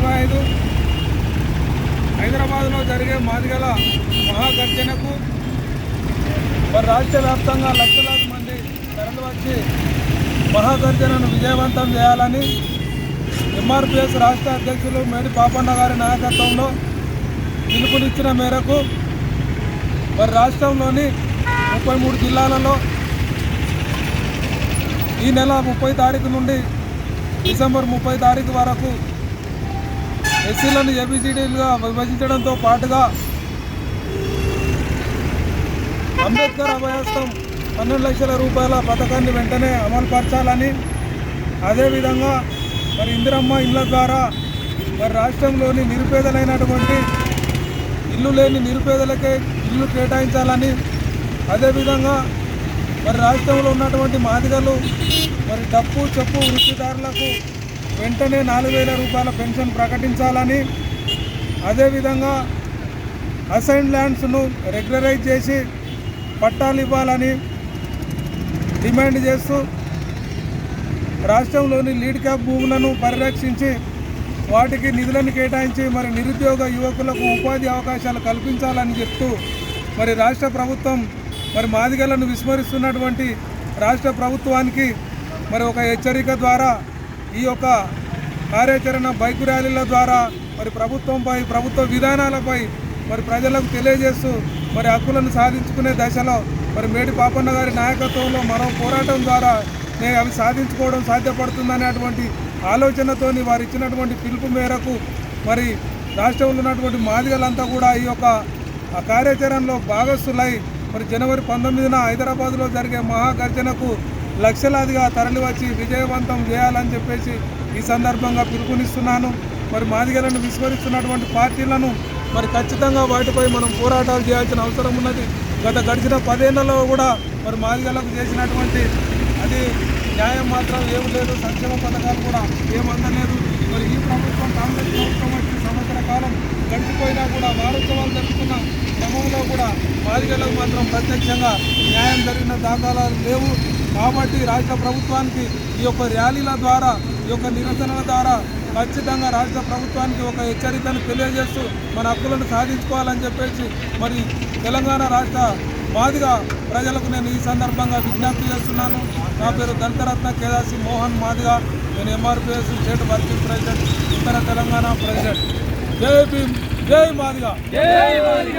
2025 హైదరాబాద్లో జరిగే మాదిగల మహాగర్జనకు మరి రాష్ట్ర వ్యాప్తంగా లక్షలాది మంది తరలివచ్చి మహాగర్జనను విజయవంతం చేయాలని ఎంఆర్పిఎస్ రాష్ట్ర అధ్యక్షులు మేడి పాపన్న గారి నాయకత్వంలో పిలుపునిచ్చిన మేరకు మరి రాష్ట్రంలోని 33 జిల్లాలలో ఈ నెల 30 తారీఖు నుండి డిసెంబర్ 30 తారీఖు వరకు ఎస్సీలను ఏబిసిడీలుగా విభజించడంతో పాటుగా అంబేద్కర్ అభయాస్తం 12 లక్షల రూపాయల పథకాన్ని వెంటనే అమలుపరచాలని, అదేవిధంగా మరి ఇందిరమ్మ ఇళ్ల ద్వారా మరి రాష్ట్రంలోని నిరుపేదలైనటువంటి ఇల్లు లేని నిరుపేదలకే ఇల్లు కేటాయించాలని, అదేవిధంగా మరి రాష్ట్రంలో ఉన్నటువంటి మాదిగలు మరి డప్పు చెప్పు వృత్తిదారులకు వెంటనే 4,000 రూపాయల పెన్షన్ ప్రకటించాలని, అదేవిధంగా అసైన్ ల్యాండ్స్ను రెగ్యులరైజ్ చేసి పట్టాలు ఇవ్వాలని డిమాండ్ చేస్తూ రాష్ట్రంలోని లీడ్ క్యాప్ భూములను పరిరక్షించి వాటికి నిధులను కేటాయించి మరి నిరుద్యోగ యువకులకు ఉపాధి అవకాశాలు కల్పించాలని చెప్తూ మరి రాష్ట్ర ప్రభుత్వం మరి మాదిగలను విస్మరిస్తున్నటువంటి రాష్ట్ర ప్రభుత్వానికి మరి ఒక హెచ్చరిక ద్వారా ఈ యొక్క కార్యాచరణ బైక్ ర్యాలీల ద్వారా మరి ప్రభుత్వంపై, ప్రభుత్వ విధానాలపై మరి ప్రజలకు తెలియజేస్తూ మరి హక్కులను సాధించుకునే దశలో మరి మేడి పాపన్న గారి నాయకత్వంలో మరో పోరాటం ద్వారా అవి సాధించుకోవడం సాధ్యపడుతుందనేటువంటి ఆలోచనతోని వారు ఇచ్చినటువంటి పిలుపు మేరకు మరి రాష్ట్రంలో ఉన్నటువంటి మాదిగలంతా కూడా ఈ యొక్క కార్యాచరణలో భాగస్థులై మరి జనవరి 19న హైదరాబాద్లో జరిగే మహాగర్జనకు లక్షలాదిగా తరలివచ్చి విజయవంతం చేయాలని చెప్పేసి ఈ సందర్భంగా పిలుపునిస్తున్నాను. మరి మాదిగలను విస్మరిస్తున్నటువంటి పార్టీలను మరి ఖచ్చితంగా వాటిపై మనం పోరాటాలు చేయాల్సిన అవసరం ఉన్నది. గడిచిన 10 ఏళ్లలో కూడా మరి మాదిగలకు చేసినటువంటి అది న్యాయం మాత్రం ఏమి లేదు, సంక్షేమ పథకాలు కూడా ఏమందలేదు. మరి ఈ ప్రభుత్వం కాంగ్రెస్ ప్రభుత్వం వచ్చి సంవత్సర కాలం గడిచిపోయినా కూడా వారోత్సవాలు జరుపుకున్న క్రమంలో కూడా మాదిగలకు మాత్రం ప్రత్యక్షంగా న్యాయం జరిగిన దాఖలాలు లేవు. కాబట్టి రాష్ట్ర ప్రభుత్వానికి ఈ యొక్క ర్యాలీల ద్వారా, ఈ యొక్క నిరసనల ద్వారా ఖచ్చితంగా రాష్ట్ర ప్రభుత్వానికి ఒక హెచ్చరికను తెలియజేస్తూ మన హక్కులను సాధించుకోవాలని చెప్పేసి మరి తెలంగాణ రాష్ట్ర మాదిగ ప్రజలకు నేను ఈ సందర్భంగా విజ్ఞప్తి చేస్తున్నాను. నా పేరు దళితరత్న కేదాసి మోహన్ మాదిగ. నేను ఎంఆర్పిఎస్ స్టేట్ వర్కింగ్ ప్రెసిడెంట్, ఉత్తర తెలంగాణ ప్రెసిడెంట్. జై భీమ్, జై మాదిగ.